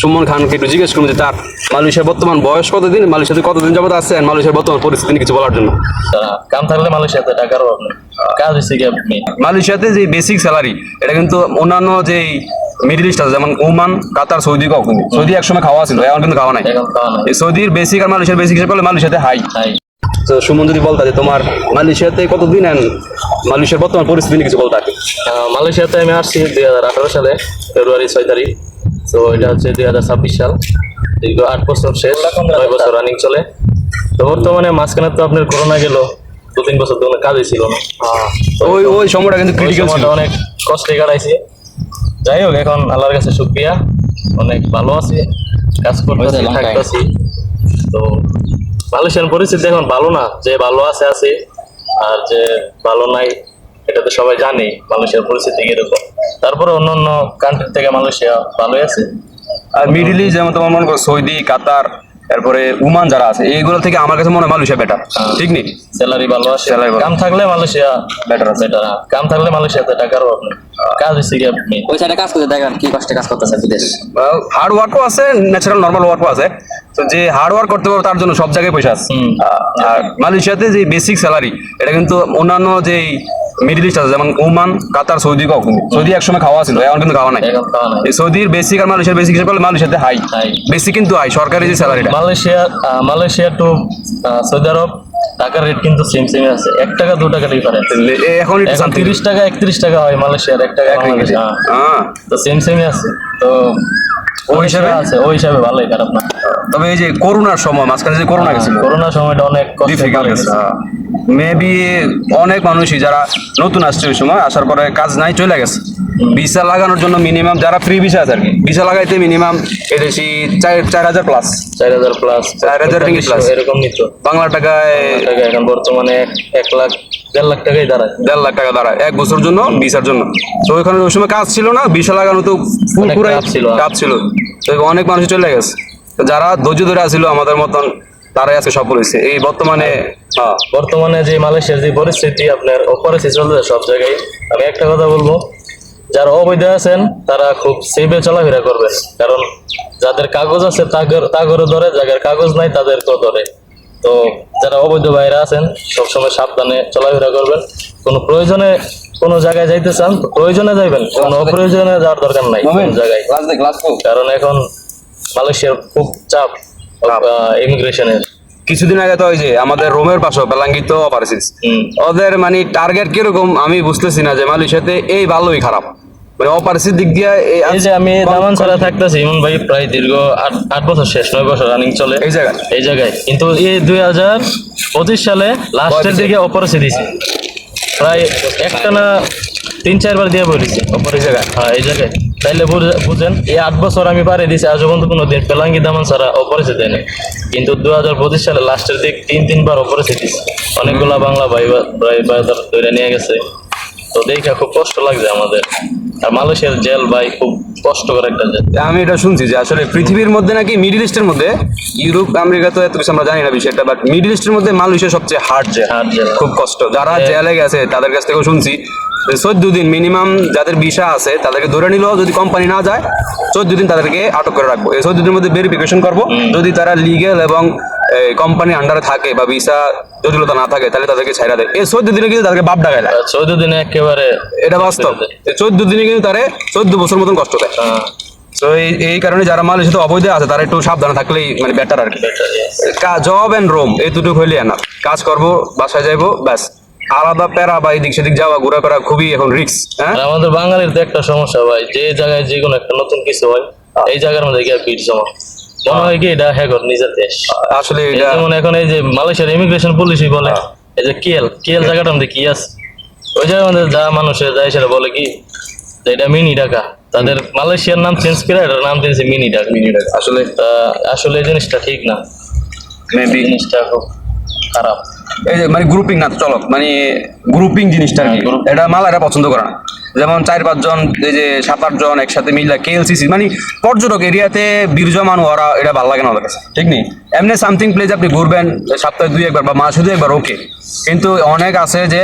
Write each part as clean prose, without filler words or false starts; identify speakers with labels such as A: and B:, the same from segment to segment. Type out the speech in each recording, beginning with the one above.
A: সুমন খানকে একটু জিজ্ঞেস করুন যে তার মালয়েশিয়ার বর্তমান বয়স কতদিন, মালয়েশিয়াতে কতদিন যাবত আছে, মালয়েশিয়ার বর্তমান পরিস্থিতি নিয়ে কিছু বলার জন্য।
B: কাম থাকলে মালয়েশিয়াতে টাকার অভাব নেই, কাজ হচ্ছে কি আপনি
A: মালয়েশিয়াতে যে বেসিক স্যালারি এটা কিন্তু অন্যান্য যে মিডল ইস্ট আছে যেমন ওমান, কাতার, সৌদি, কখন সৌদি একসময় খাওয়া ছিল, এখন কিন্তু খাওয়া নাই।
B: এখন খাওয়া নাই।
A: এই সৌদির বেসিক আর মালয়েশিয়ার বেসিক হিসেবে করলে মালয়েশিয়াতে হাই।
B: হাই।
A: তো সুমন যদি বলতা যে তোমার মালয়েশিয়াতে কতদিন এন্ড মালয়েশিয়ার বর্তমান পরিস্থিতি নিয়ে কিছু বলতা আর কি।
B: মালয়েশিয়াতে আমি আসছি 2018 সালে ফেব্রুয়ারি 6 তারিখ। তো এটা হচ্ছে 2026 সাল, দীর্ঘ 8 বছর শেষ, 9 বছর রানিং চলে। তো বর্তমানে মাঝখানে তো আপনার করোনা গেল, 2-3 বছর তো কোনো কাজই ছিল না।
A: ওই ওই সময়টা কিন্তু
B: ওই
A: ক্রিটিক্যাল ছিল।
B: সময়টা অনেক কষ্টে কাটাইছি। যাই হোক, এখন আল্লাহর কাছে শুকরিয়া, অনেক ভালো আছি, কাজ করতেছি, থাকতেছি। তো মালয়েশিয়ার পরিস্থিতি এখন ভালো না, যে ভালো আছে আছে, আর যে ভালো নাই এটা তো সবাই জানে মালয়েশিয়ার পরিস্থিতি কিরকম। তারপরে অন্যান্য কান্ট্রি থেকে মালয়েশিয়া ভালোই আছে।
A: আর মিডিল ইস্ট যেমন তোমার মনে করো সৌদি, কাতার, তারপরে ওমান যারা আছে এইগুলো থেকে আমার কাছে মনে হয় মালয়েশিয়া বেটার। ঠিক নেই,
B: স্যালারি ভালো আছে,
A: Salary ভালো।
B: কাম থাকলে মালয়েশিয়া
A: বেটার আছে।
B: বেটার। কাম থাকলে মালয়েশিয়াতে টাকার অভাব নেই, কাজ হচ্ছে কি আপনি
C: ওই সাইডে কাজ করতে দেখেন কি কষ্টে কাজ করতেছে বিদেশ।
A: হার্ড ওয়ার্কও আছে, ন্যাচারাল নর্মাল ওয়ার্কও আছে। তো যে হার্ড ওয়ার্ক করতে পারবে তার জন্য সব জায়গায় পয়সা আছে। আর মালয়েশিয়াতে যে বেসিক স্যালারি এটা কিন্তু অন্যান্য যে মিডল ইস্ট আছে যেমন ওমান, কাতার, সৌদি, কখন সৌদি একসময় খাওয়া ছিল, এখন কিন্তু খাওয়া নাই।
B: এখন খাওয়া নাই।
A: এই সৌদির বেসিক আর মালয়েশিয়ার বেসিক হিসেবে করলে মালয়েশিয়াতে হাই।
B: হাই।
A: বেসিক কিন্তু হাই, সরকারি যে স্যালারিটা।
B: মালয়েশিয়া টু সৌদি আরব টাকার রেট কিন্তু সেম সেম আছে, 1 টাকা 2 টাকা ডিফারেন্স।
A: এখন এটা
B: এখন 30 টাকা 31 টাকা হয় মালয়েশিয়ার, 1 টাকা বাংলাদেশ।
A: হ্যাঁ,
B: তো সেম সেমই আছে। তো
A: ওই হিসাবে
B: আছে, ওই হিসাবে ভালোই, খারাপ না।
A: তবে এই যে করোনার সময় মাঝখানে যে করোনা গেছিল,
B: করোনার সময়টা অনেক
A: ডিফিকাল্ট গেছে। মেবি অনেক মানুষই যারা নতুন আসছে ওই সময় আসার পরে কাজ নাই চলে গেছে। ভিসা লাগানোর জন্য মিনিমাম যারা ফ্রি ভিসা আছে আর কি, ভিসা লাগাইতে মিনিমাম এদেশি 4,000 প্লাস,
B: 4,000 প্লাস,
A: 4,000 রিঙ্গিট প্লাস
B: এরকম নিত।
A: বাংলা টাকায়।
B: টাকা এখন বর্তমানে 1 লাখ 1.5 লাখ টাকাই দাঁড়ায়।
A: 1.5 লাখ টাকা দাঁড়ায় 1 বছর জন্য ভিসার জন্য। তো ওইখানে ওই সময় কাজ ছিল না, ভিসা লাগানো তো
B: অনেক
A: পুরাই
B: চাপ ছিল।
A: চাপ ছিল। তো অনেক মানুষ চলে গেছে। তো যারা ধৈর্য ধরে আসছিল আমাদের মতন তারাই আজকে সফল হয়েছে এই বর্তমানে।
B: বর্তমানে যে মালয়েশিয়ার যে পরিস্থিতি, আপনার অপরিস্থিতি চলছে সব জায়গায়। আমি একটা কথা বলবো, যারা অবৈধ আছেন তারা খুব সেভে চলাফেরা করবেন, কারণ যাদের কাগজ আছে তাগরও ধরে, যাদের কাগজ নাই তাদেরকেও ধরে। তো যারা অবৈধ বাইরে আছেন সবসময় সাবধানে চলাফেরা করবেন। কোনো প্রয়োজনে কোনো জায়গায় যাইতে চান তো প্রয়োজনে যাইবেন, কোনো অপ্রয়োজনে যাওয়ার দরকার নাই কোনো জায়গায়। কারণ এখন মালয়েশিয়ার খুব চাপ ইমিগ্রেশনের।
A: কিছুদিন আগে তো ওই যে আমাদের রোমের পাশে পেলাঙ্গি তো অপারেশনস, ওদের মানে টার্গেট কিরকম আমি বুঝতেছি না, যে মালয়েশিয়াতে এই ভালোই খারাপ মানে অপারেশন দিক দিয়ে।
B: এই যে আমি দামানছড়া থাকতেছি ইমন ভাই, প্রায় দীর্ঘ 8 বছর শেষ, 9 বছর রানিং চলে এই জায়গায়। কিন্তু এই 2025 সালে লাস্টের দিকে অপারেশন দিয়েছি, প্রায় একটানা 3-4 বার দিয়ে বলেছি অপারেশন। হ্যাঁ, এই জায়গায়। তাইলে বুঝেন এই 8 বছর আমি পারে দিয়েছি, আজ পর্যন্ত কোনো দিন পেলাঙ্গি দামানছড়া অপারেশন দেয়নি। কিন্তু 2025 সালে লাস্টের দিক 3 বার অপারেশন দিয়েছি। অনেকগুলা বাংলা ভাই ধরে নিয়ে গেছে। তো দেখে খুব কষ্ট লাগছে আমাদের। আর মালয়েশিয়ার জেল ভাই খুব কষ্টকর একটা জেল।
A: আমি এটা শুনছি যে আসলে পৃথিবীর মধ্যে নাকি মিডল ইস্টের মধ্যে, ইউরোপ আমেরিকা তো এত কিছু আমরা জানি না বিষয়টা, বাট মিডল ইস্টের মধ্যে মালয়েশিয়া সবচেয়ে হার্ড জেল, খুব কষ্ট। যারা জেলে গেছে তাদের কাছ থেকেও শুনছি 14 দিন মিনিমাম যাদের ভিসা আছে তাদেরকে ধরে নিল, যদি কোম্পানি না যায় 14 দিন তাদেরকে আটক করে রাখবো। এই 14 দিনের মধ্যে ভেরিফিকেশন করবো, যদি তারা লিগেল এবং কোম্পানির আন্ডারে থাকে বা ভিসা জটিলতা না থাকে তাহলে তাদেরকে ছাইরা দেয়। এই 14 দিনে কিন্তু তাদেরকে বাপ ডাকায় না,
B: 14 দিনে একেবারে এটা
A: বাস্তব। 14 দিনে কিন্তু তারা 14 বছর মতন কষ্ট দেয়। তো এই কারণে যারা মালয়েশিয়াতে অবৈধ আছে তারা একটু সাবধানে থাকলেই মানে বেটার আর কি। জব এন্ড রোম এই দুটো হইলে না, কাজ করবো, বাসায় যাইবো, ব্যাস। আলাদা প্যারা বা এদিক সেদিক যাওয়া ঘোরা করা খুবই এখন রিস্ক। হ্যাঁ,
B: আমাদের বাঙালির তো একটা সমস্যা ভাই, যে জায়গায় যে কোনো একটা নতুন কিছু হয় এই জায়গার মধ্যে গিয়ে ভিড় জমা, মনে হয় কি এটা হ্যাঁ নিজের দেশ।
A: আসলে এটা
B: যেমন এখন এই যে মালয়েশিয়ার ইমিগ্রেশন পুলিশই বলে এই যে কেএল জায়গাটার মধ্যে কি আছে, ওই জায়গার মধ্যে যা মানুষের যায় সেটা বলে কি যে এটা মিনি ঢাকা। তাদের মালয়েশিয়ার নাম চেঞ্জ করে এটার নাম দিয়েছে মিনি ঢাকা। আসলে আসলে এই জিনিসটা ঠিক না,
A: মেবি
B: জিনিসটা খুব খারাপ।
A: এই যে মানে গ্রুপিং না, চলো মানে গ্রুপিং জিনিসটা আর কি, এটা মালারা পছন্দ করে না। যেমন 4-5 জন, এই যে 7-8 জন একসাথে মিললে কেএলসিসি মানে পর্যটক এরিয়াতে বীর জমান ওরা, এটা ভালো লাগে না ওদের কাছে। ঠিক নেই, এমনি সামথিং প্লেস আপনি ঘুরবেন সপ্তাহে 2-1 বার বা মাসে 2-1 বার ওকে। কিন্তু অনেক আছে যে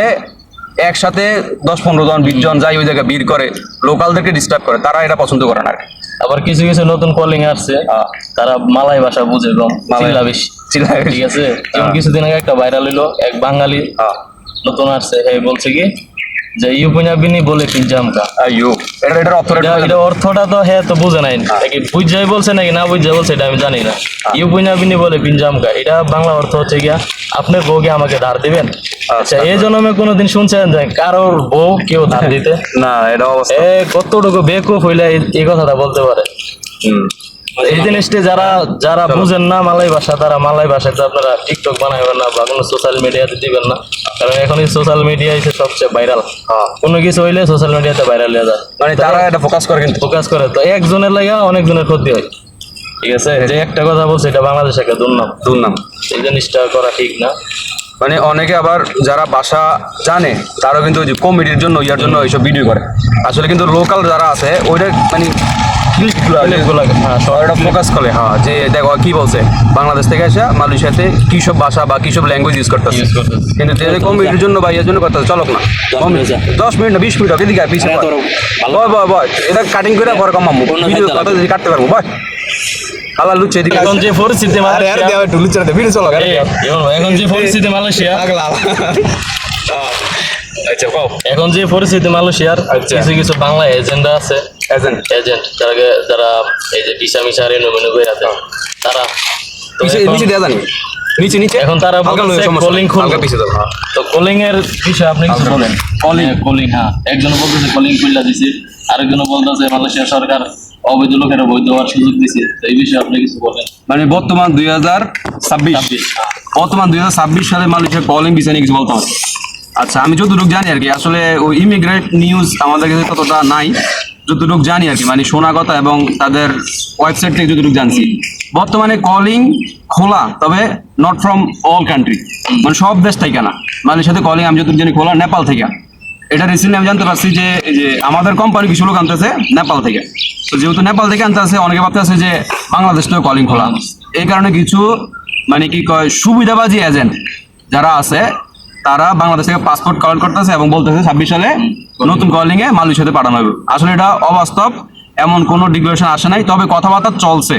A: একসাথে 10-15 জন 20 জন যাই ওই জায়গায় ভিড় করে, লোকালদেরকে ডিস্টার্ব করে, তারা এটা পছন্দ করে না।
B: আবার কিছু কিছু নতুন কলিং আসছে, তারা মালাই ভাষা বুঝে কম, চিল্লা বেশি। ঠিক আছে, যেমন কিছুদিন আগে একটা ভাইরাল হইলো, এক বাঙালি নতুন আসছে, বলছে কি যে ইউপিনাবিনি বলে পিঞ্জামকা।
A: এটার
B: এটা অর্থটা তো তো বুঝে নাই, নাকি বুঝাই বলছে নাকি না বুঝাই বলছে এটা আমি জানি না। ইউপিনাবিনি বলে পিঞ্জামকা, এটা বাংলা অর্থ হচ্ছে গিয়া আপনার বউকে আমাকে ধার দিবেন। আচ্ছা, এই জন্মে কোনোদিন শুনছেন যে কারোর বউ কেউ ধার দিতে?
A: না, এটা অবস্থা
B: কতটুকু বেকুফ হইলে এই কথাটা বলতে পারে। এই জিনিসটা যারা বুঝেন না মালাই ভাষা, তারা মালাই ভাষাতে আপনারা টিকটক বানাবেন না বা কোনো সোশ্যাল মিডিয়াতে দিবেন না, কারণ এখন এই সোশ্যাল মিডিয়া হচ্ছে সবচেয়ে ভাইরাল। কোনো কিছু হইলে সোশ্যাল মিডিয়াতে ভাইরাল হয়ে যায়,
A: মানে তারা এটা ফোকাস করে,
B: তো একজনের লাগে অনেকজনের ক্ষতি হয়। ঠিক আছে, যে একটা কথা বলছে এটা বাংলাদেশ একটা দুর্নাম, এই জিনিসটা করা ঠিক না।
A: মানে অনেকে আবার যারা ভাষা জানে তারাও কিন্তু ওই যে কমেডির জন্য এইসব ভিডিও করে, আসলে কিন্তু লোকাল যারা আছে ওইটা মানে ফোকাস করে। যে দেখো কি বলছে, বাংলাদেশ থেকে আসা মালয়েশিয়াতে কি সব ভাষা বা কি সব ল্যাঙ্গুয়েজ ইউজ করতেছে, কিন্তু কমেডির জন্য বা এর জন্য করতেছে। চলক না 10 মিনিট না 20 মিনিট হোক, এদিকে পিছিয়ে বয় এটা কাটিং করে পরে কমাবো, ভিডিও কত যদি কাটতে পারবো বয়। আল্লাহ লুচ্ছে এদিকে
B: এখন যে পরিস্থিতি মালয়েশিয়া, এখন যে পরিস্থিতি মালয়েশিয়ার, কিছু কিছু বাংলা এজেন্টরা আছে, এজেন্ট যারা এই যে ভিসা মিসা রেনুমেনু করে আছে, তারা
A: নিচে
B: এখন তারা কলিং খুলবে। তো কলিং এর বিষয়ে আপনি কিছু বলেন। কলিং একজন বলতেছে কলিং খুললা দিছে, আরেকজন বলতেছে মালয়েশিয়া সরকার অবৈধ লোকেরা বৈধ হওয়ার সুযোগ দিছে। তো এই বিষয়ে আপনি কিছু বলেন।
A: মানে বর্তমান 2026 সালে মালয়েশিয়া কলিং ভিসা নিয়ে কিছু বলতে হবে। আচ্ছা, আমি যতটুকু জানি আর কি, আসলে ওই ইমিগ্রেট নিউজ আমাদের কাছে ততটা নাই, যতটুকু জানি আর কি, মানে শোনা কথা এবং তাদের ওয়েবসাইট থেকে যতটুকু জানছি, বর্তমানে কলিং খোলা, তবে নট ফ্রম অল কান্ট্রি, মানে সব দেশ থেকে না। মালয়েশিয়াতে কলিং আমি যতটুকু জানি খোলা নেপাল থেকে। এটা রিসেন্টলি আমি জানতে পারছি যে আমাদের কোম্পানি কিছু লোক আনতেছে নেপাল থেকে। তো যেহেতু নেপাল থেকে আনতে আছে, অনেকে ভাবতে আছে যে বাংলাদেশ থেকে কলিং খোলা। এই কারণে কিছু মানে কি কয় সুবিধাবাজি এজেন্ট যারা আছে, তারা বাংলাদেশ থেকে পাসপোর্ট কালেক্ট করতেছে এবং বলতেছে 26 সালে নতুন কলিং এ মালয়েশিয়াতে পাঠানো হবে। আসলে এটা অবাস্তব, এমন কোনো ডিক্লারেশন আসে নাই, তবে কথাবার্তা চলছে।